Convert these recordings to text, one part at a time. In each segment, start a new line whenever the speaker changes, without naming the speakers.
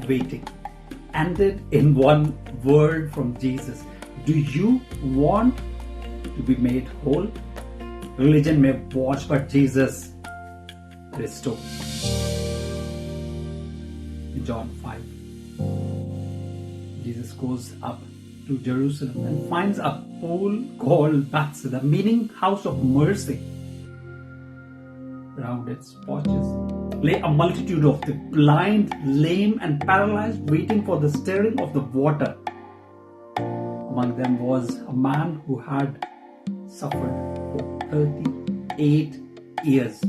waiting ended in one word from Jesus. Do you want to be made whole? Religion may watch, but Jesus restores. In John 5, Jesus goes up to Jerusalem and finds a pool called Bethesda, meaning house of mercy. Around its porches lay a multitude of the blind, lame, and paralyzed, waiting for the stirring of the water. Among them was a man who had suffered for 38 years.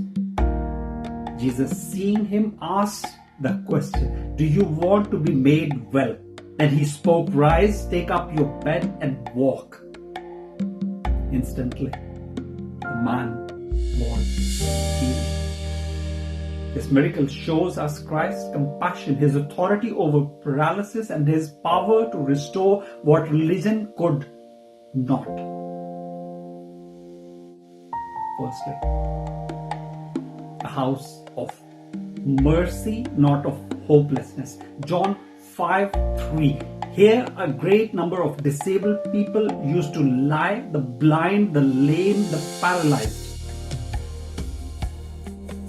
Jesus, seeing him, asked the question, do you want to be made well? Then he spoke, rise, take up your bed and walk. Instantly, the man was healed. This miracle shows us Christ's compassion, his authority over paralysis, and his power to restore what religion could not. Firstly, a house of mercy, not of hopelessness. John 5:3. Here a great number of disabled people used to lie, the blind, the lame, the paralyzed.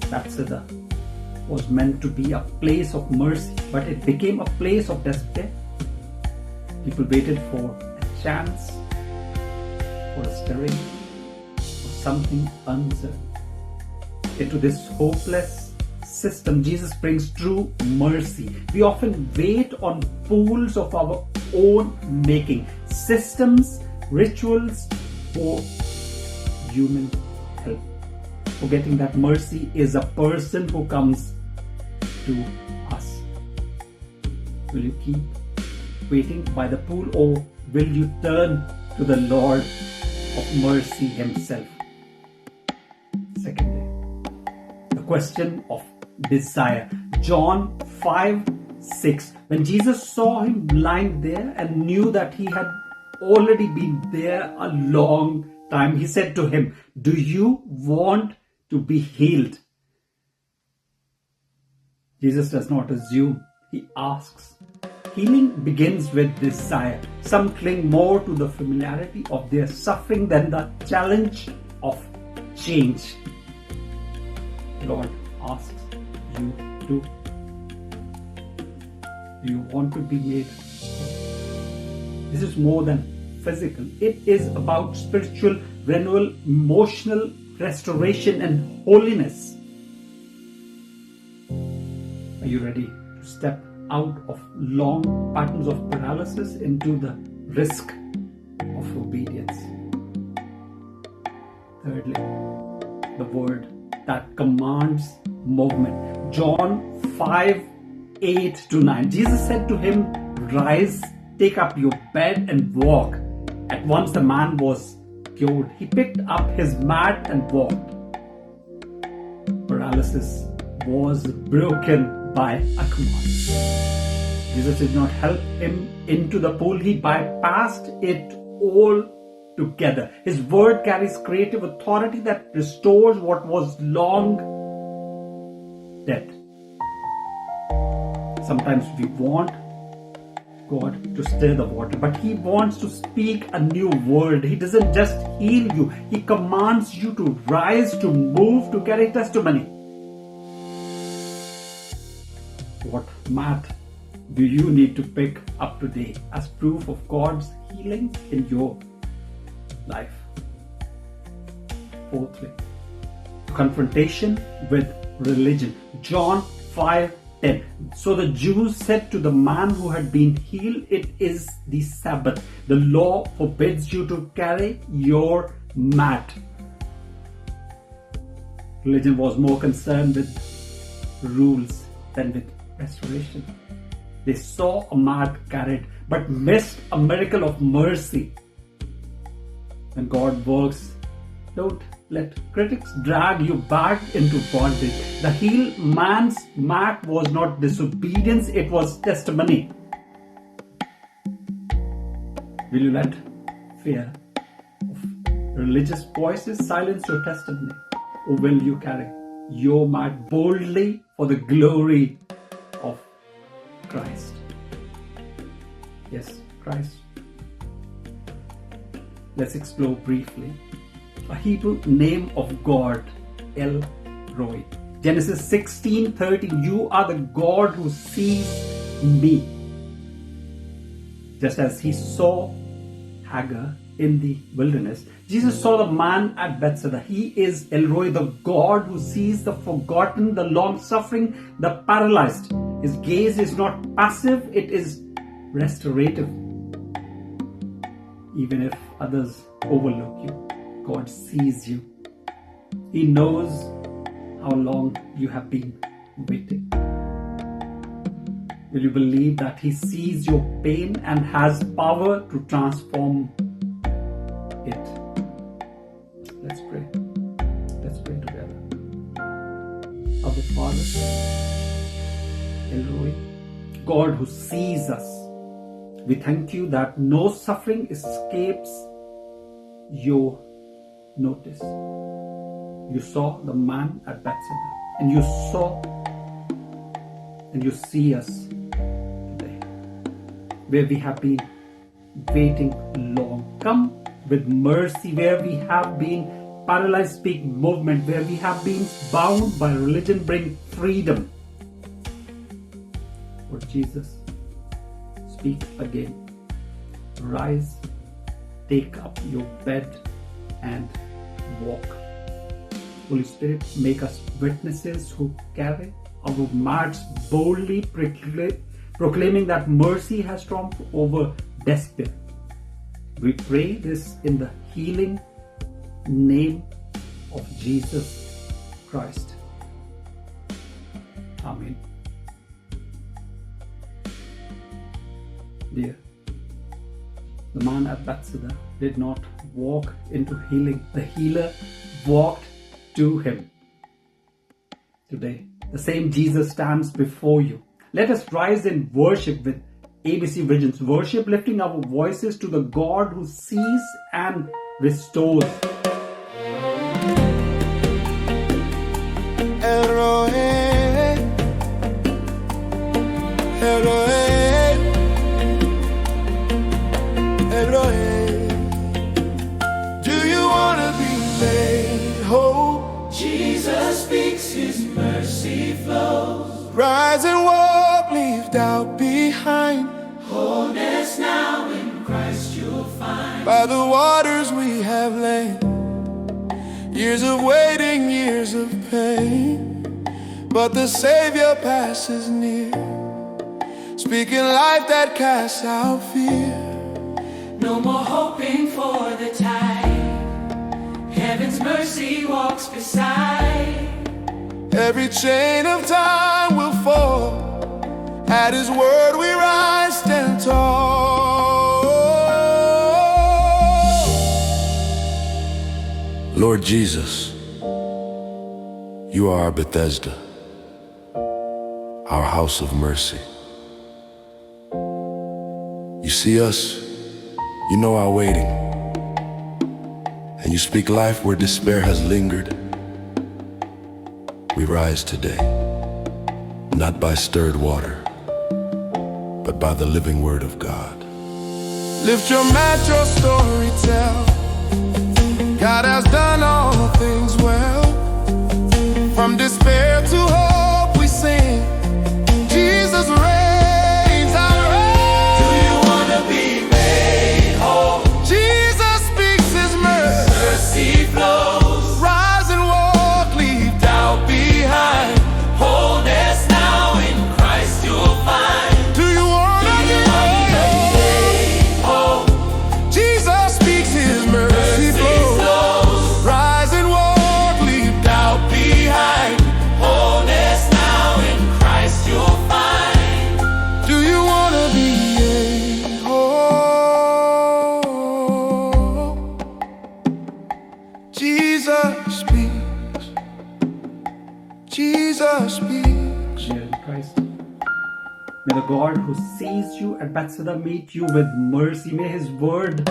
Bethesda was meant to be a place of mercy, but it became a place of despair. People waited for a chance, for a stirring, for something uncertain. Into this hopeless system, Jesus brings true mercy. We often wait on pools of our own making, systems, rituals, or human help, forgetting that mercy is a person who comes to us. Will you keep waiting by the pool, or will you turn to the Lord of mercy himself? Secondly, the question of desire. John 5:6. When Jesus saw him lying there and knew that he had already been there a long time, he said to him, do you want to be healed? Jesus does not assume, he asks. Healing begins with desire. Some cling more to the familiarity of their suffering than the challenge of change. Lord asks you to. Do you want to be made? This is more than physical. It is about spiritual renewal, emotional restoration, and holiness. Are you ready to step out of long patterns of paralysis into the risk of obedience? Thirdly, the word that commands movement. John 5:8-9. Jesus said to him, rise, take up your bed and walk. At once the man was cured. He picked up his mat and walked. Paralysis was broken by a command. Jesus did not help him into the pool. He bypassed it all together. His word carries creative authority that restores what was long dead. Sometimes we want God to stir the water, but he wants to speak a new word. He doesn't just heal you. He commands you to rise, to move, to carry testimony. What mat do you need to pick up today as proof of God's healing in your life? Fourthly, confrontation with religion. John 5:10. So the Jews said to the man who had been healed, it is the Sabbath. The law forbids you to carry your mat. Religion was more concerned with rules than with restoration. They saw a mat carried, but missed a miracle of mercy. When God works, don't let critics drag you back into bondage. The healed man's mat was not disobedience, it was testimony. Will you let fear of religious voices silence your testimony? Or will you carry your mat boldly for the glory of Christ. Yes, Christ. Let's explore briefly. A Hebrew name of God, El Roi. Genesis 16:13, you are the God who sees me. Just as he saw Hagar in the wilderness, Jesus saw the man at Bethesda. He is El Roi, the God who sees the forgotten, the long-suffering, the paralyzed. His gaze is not passive, it is restorative. Even if others overlook you, God sees you. He knows how long you have been waiting. Will you believe that He sees your pain and has power to transform it? Let's pray. Let's pray together. Our Father, El Roi, God who sees us, we thank you that no suffering escapes your notice. You saw the man at Bethesda, and you saw and you see us today, where we have been waiting long. Come with mercy where we have been paralyzed, speak movement. Where we have been bound by religion, bring freedom. Lord Jesus, speak again. Rise, take up your bed and walk. Holy Spirit, make us witnesses who carry our mats boldly, proclaiming that mercy has triumphed over despair. We pray this in the healing name of Jesus Christ. Amen. Dear, the man at Bethesda did not walk into healing. The healer walked to him. Today, the same Jesus stands before you. Let us rise in worship with ABC Visions. Worship lifting our voices to the God who sees and restores.
El Roi, El Roi, El Roi. Do you want to be made whole?
Jesus speaks, His mercy flows.
Rise and walk, leave doubt behind.
Wholeness now in Christ you'll find.
By the waters we have lain, years of waiting, years of pain, but the Savior passes near, speaking life that casts out fear.
No more hoping for the tide. Heaven's mercy walks beside.
Every chain of time will fall. At His word we rise, stand tall. Lord Jesus, You are our Bethesda, our house of mercy. You see us, You know our waiting, and You speak life where despair has lingered. We rise today, not by stirred water, but by the living word of God. Lift your mat, your story tell. God has done all things well. From despair to hope we sing. Jesus reigns, our reign.
Do you want to be made whole?
Jesus speaks His mercy.
Mercy flows.
Rise and walk, leave doubt behind.
Wholeness now in Christ you'll find.
Do you want to be
made whole?
Jesus speaks His mercy
flows.
Rise and walk, leave doubt behind.
Wholeness now in Christ you'll find.
Do you want to be whole? Jesus speaks. Jesus speaks.
Dear Christ, may the God who sees you at Bethesda meet you with mercy. May His word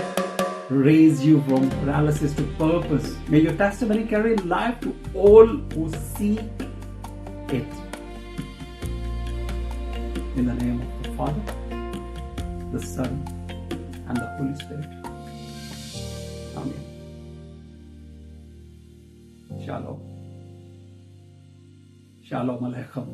raise you from paralysis to purpose. May your testimony carry life to all who see it. In the name of the Father, the Son, and the Holy Spirit. Amen. Shalom. Shalom Aleichem.